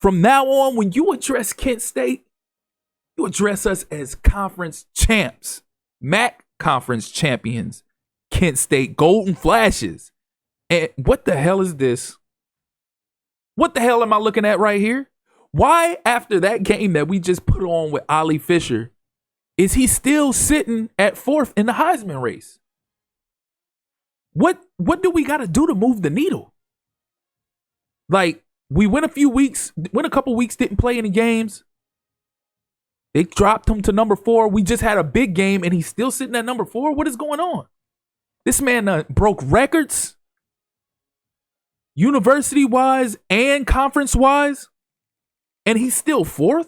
From now on, when you address Kent State, you address us as conference champs, MAC conference champions, Kent State Golden Flashes. And what the hell is this? What the hell am I looking at right here? Why, after that game that we just put on with Ali Fisher, is he still sitting at 4th in the Heisman race? What do we got to do to move the needle? Like, we went a couple weeks, didn't play any games. They dropped him to number 4. We just had a big game, and he's still sitting at number 4. What is going on? This man broke records, university-wise and conference-wise, and he's still 4th?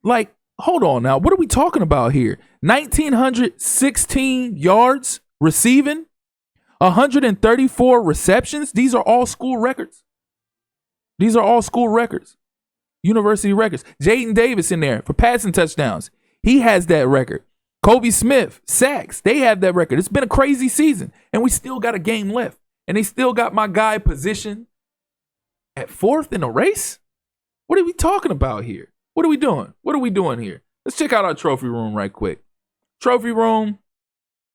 Like, hold on now. What are we talking about here? 1,916 yards receiving, 134 receptions. These are all school records. These are all school records, university records. Jaden Davis in there for passing touchdowns. He has that record. Kobe Smith, sacks. They have that record. It's been a crazy season, and we still got a game left. And they still got my guy positioned at 4th in the race? What are we talking about here? What are we doing? What are we doing here? Let's check out our trophy room right quick. Trophy room,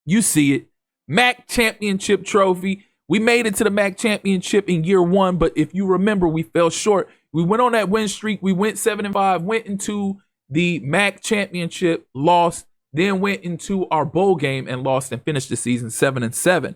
you see it. MAC championship trophy. We made it to the MAC championship in year 1, but if you remember, we fell short. We went on that win streak. We went 7-5, went into the MAC championship, lost, then went into our bowl game and lost and finished the season 7-7.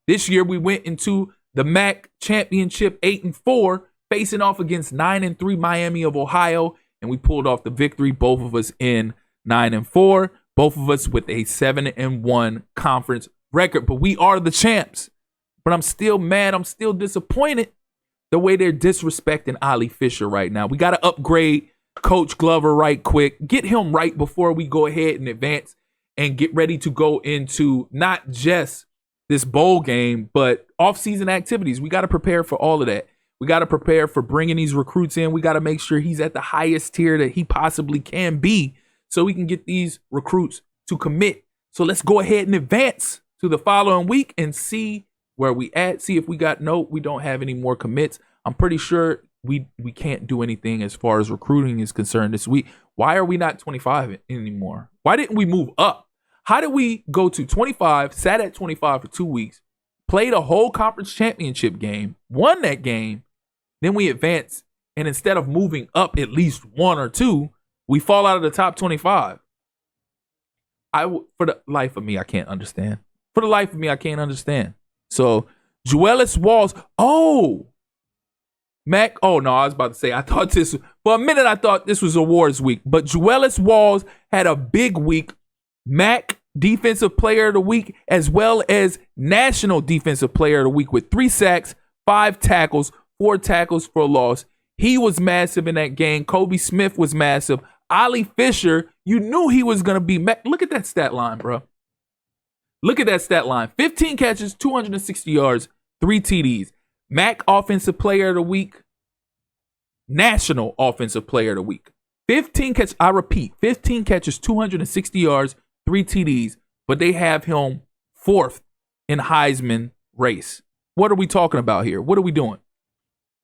This year, we went into the MAC championship 8-4, facing off against 9-3 Miami of Ohio, and we pulled off the victory, both of us in 9-4, both of us with a 7-1 conference record. But we are the champs. But I'm still mad. I'm still disappointed the way they're disrespecting Ali Fisher right now. We got to upgrade Coach Glover right quick. Get him right before we go ahead and advance and get ready to go into not just this bowl game, but off-season activities. We got to prepare for all of that. We got to prepare for bringing these recruits in. We got to make sure he's at the highest tier that he possibly can be so we can get these recruits to commit. So let's go ahead and advance to the following week and see where we at. See if we don't have any more commits. I'm pretty sure we can't do anything as far as recruiting is concerned this week. Why are we not 25 anymore? Why didn't we move up? How did we go to 25, sat at 25 for 2 weeks, played a whole conference championship game, won that game, then we advance, and instead of moving up at least 1 or 2, we fall out of the top 25? For the life of me, I can't understand. For the life of me, I can't understand. So, Juelis Walls. Mac. Oh, no, I was about to say, for a minute, I thought this was awards week. But Juelis Walls had a big week. MAC Defensive Player of the Week, as well as National Defensive Player of the Week with 3 sacks, 5 tackles, 4 tackles for a loss. He was massive in that game. Kobe Smith was massive. Ali Fisher, you knew he was going to be. Look at that stat line, bro. Look at that stat line. 15 catches, 260 yards, 3 TDs. MAC Offensive Player of the Week. National Offensive Player of the Week. 15 catches, I repeat, 15 catches, 260 yards, 3 TDs. But they have him 4th in Heisman race. What are we talking about here? What are we doing?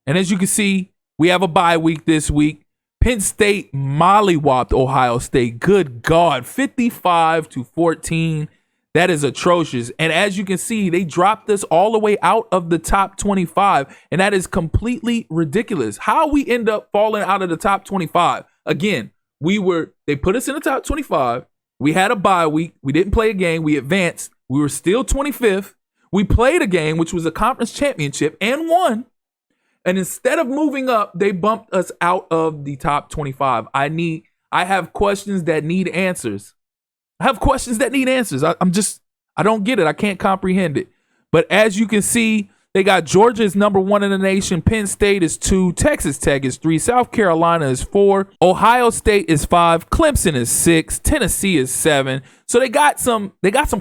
And as you can see, we have a bye week this week. Penn State mollywopped Ohio State. Good God, 55-14. That is atrocious. And as you can see, they dropped us all the way out of the top 25. And that is completely ridiculous. How we end up falling out of the top 25? Again, they put us in the top 25. We had a bye week. We didn't play a game. We advanced. We were still 25th. We played a game, which was a conference championship, and won. And instead of moving up, they bumped us out of the top 25. I have questions that need answers. I don't get it. I can't comprehend it. But as you can see, they got Georgia is number 1 in the nation. Penn State is 2. Texas Tech is 3. South Carolina is 4. Ohio State is 5. Clemson is 6. Tennessee is 7. So they got some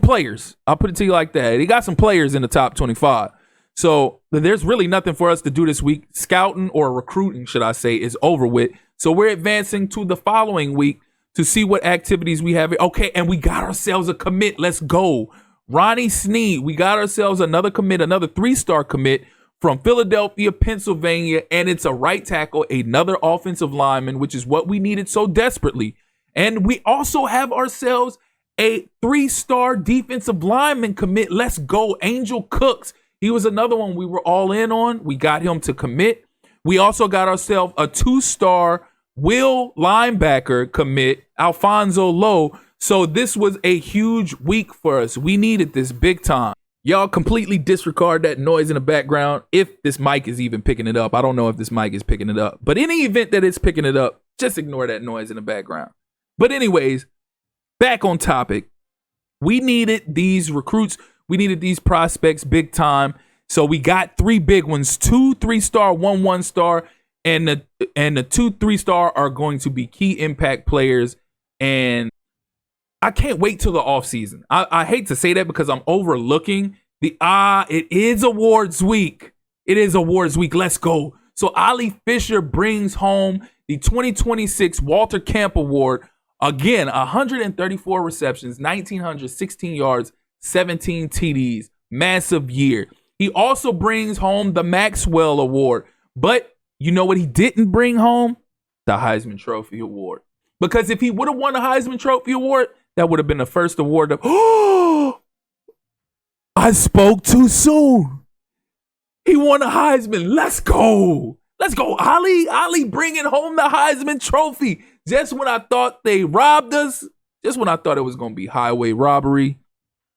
players. I'll put it to you like that. They got some players in the top 25. So there's really nothing for us to do this week. Scouting, or recruiting, should I say, is over with. So we're advancing to the following week to see what activities we have. Okay, and we got ourselves a commit. Let's go. Ronnie Sneed, we got ourselves another commit, another 3-star commit from Philadelphia, Pennsylvania, and it's a right tackle, another offensive lineman, which is what we needed so desperately. And we also have ourselves a 3-star defensive lineman commit. Let's go, Angel Cooks. He was another one we were all in on. We got him to commit. We also got ourselves a 2-star will linebacker commit, Alfonso Lowe. So this was a huge week for us. We needed this big time. Y'all completely disregard that noise in the background if this mic is even picking it up. I don't know if this mic is picking it up. But in the event that it's picking it up, just ignore that noise in the background. But anyways, back on topic. We needed these recruits. We needed these prospects big time. So we got 3 big ones, 2 3-star, 1 1-star, and the 2 3-star are going to be key impact players. And I can't wait till the offseason. I hate to say that because I'm overlooking it is awards week. It is awards week. Let's go. So Ali Fisher brings home the 2026 Walter Camp Award. Again, 134 receptions, 1,916 yards, 17 TDs. Massive year. He also brings home the Maxwell Award. But you know what he didn't bring home? The Heisman Trophy Award. Because if he would have won the Heisman Trophy Award, that would have been the first award of, I spoke too soon. He won a Heisman. Let's go. Let's go. Ali bringing home the Heisman Trophy. Just when I thought they robbed us, just when I thought it was going to be highway robbery,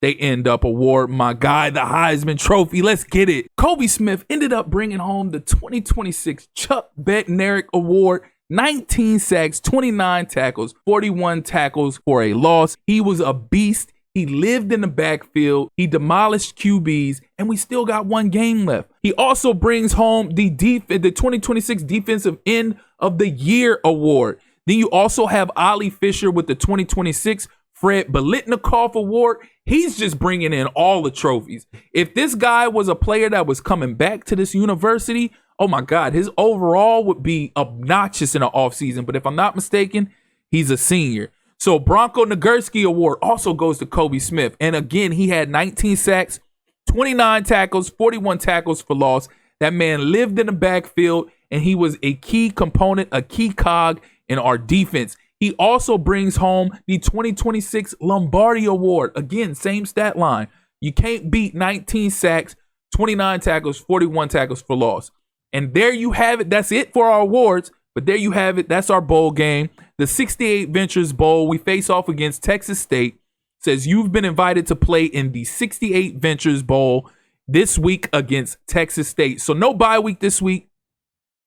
they end up award my guy the Heisman Trophy. Let's get it. Kobe Smith ended up bringing home the 2026 Chuck Bednarik Award. 19 sacks, 29 tackles, 41 tackles for a loss. He was a beast. He lived in the backfield. He demolished QBs, and we still got 1 game left. He also brings home the 2026 Defensive End of the Year Award. Then you also have Ali Fisher with the 2026 Fred Biletnikoff Award. He's just bringing in all the trophies. If this guy was a player that was coming back to this university, oh my God, his overall would be obnoxious in the offseason. But if I'm not mistaken, he's a senior. So Bronco Nagurski Award also goes to Kobe Smith. And again, he had 19 sacks, 29 tackles, 41 tackles for loss. That man lived in the backfield, and he was a key component, a key cog in our defense. He also brings home the 2026 Lombardi Award. Again, same stat line. You can't beat 19 sacks, 29 tackles, 41 tackles for loss. And there you have it. That's it for our awards. But there you have it. That's our bowl game. The 68 Ventures Bowl. We face off against Texas State. Says you've been invited to play in the 68 Ventures Bowl this week against Texas State. So no bye week this week.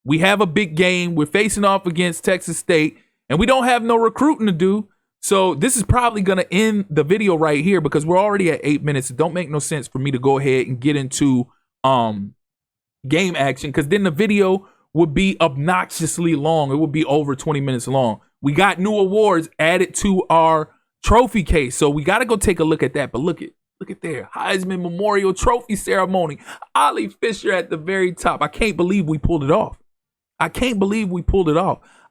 We have a big game. We're facing off against Texas State. And we don't have no recruiting to do. So this is probably going to end the video right here because we're already at 8 minutes. It don't make no sense for me to go ahead and get into game action because then the video would be obnoxiously long. It would be over 20 minutes long. We got new awards added to our trophy case. So we got to go take a look at that. But look at there. Heisman Memorial Trophy Ceremony. Ali Fisher at the very top. I can't believe we pulled it off.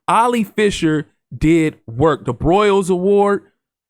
Ali Fisher did work. The Broyles Award,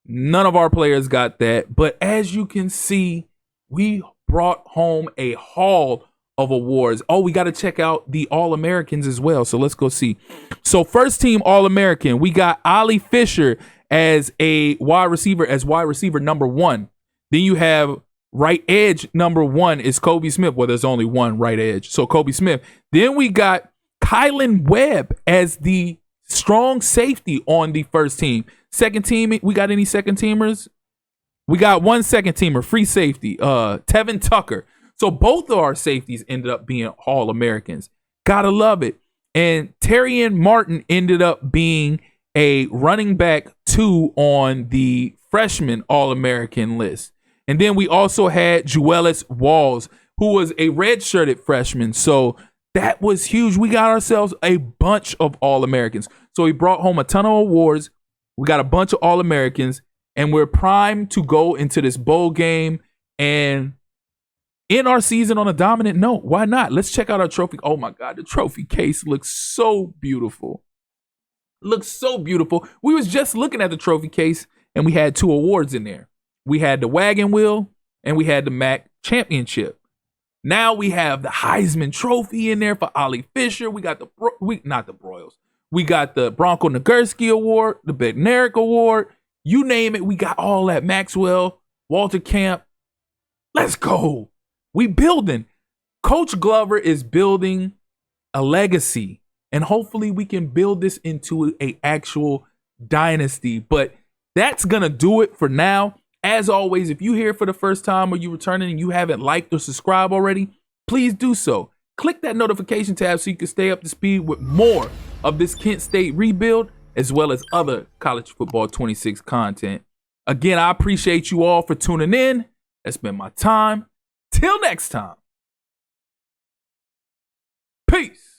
none of our players got that. But as you can see, we brought home a haul of awards. Oh, we got to check out the All-Americans as well. So let's go see. So first team All-American, we got Ali Fisher as a wide receiver number 1. Then you have right edge number 1 is Kobe Smith. Well, there's only one right edge. So Kobe Smith. Then we got Kylan Webb as the strong safety on the first team. Second team, we got any second teamers? We got 1 second teamer, free safety, Tevin Tucker. So both of our safeties ended up being All-Americans. Gotta love it. And Terrian Martin ended up being a running back 2 on the freshman All-American list. And then we also had Juelis Walls, who was a redshirted freshman. So that was huge. We got ourselves a bunch of All-Americans. So we brought home a ton of awards. We got a bunch of All-Americans. And we're primed to go into this bowl game and end our season on a dominant note. Why not? Let's check out our trophy. Oh my God, the trophy case looks so beautiful. We was just looking at the trophy case and we had 2 awards in there. We had the wagon wheel and we had the MAC championship. Now we have the Heisman Trophy in there for Ollie Fisher. We got not the Broyles. We got the Bronco Nagurski Award, the Bednarik Award. You name it, we got all that. Maxwell, Walter Camp. Let's go. We building. Coach Glover is building a legacy, and hopefully we can build this into an actual dynasty. But that's going to do it for now. As always, if you're here for the first time or you're returning and you haven't liked or subscribed already, please do so. Click that notification tab so you can stay up to speed with more of this Kent State rebuild, as well as other College Football 26 content. Again, I appreciate you all for tuning in. That's been my time. Till next time. Peace.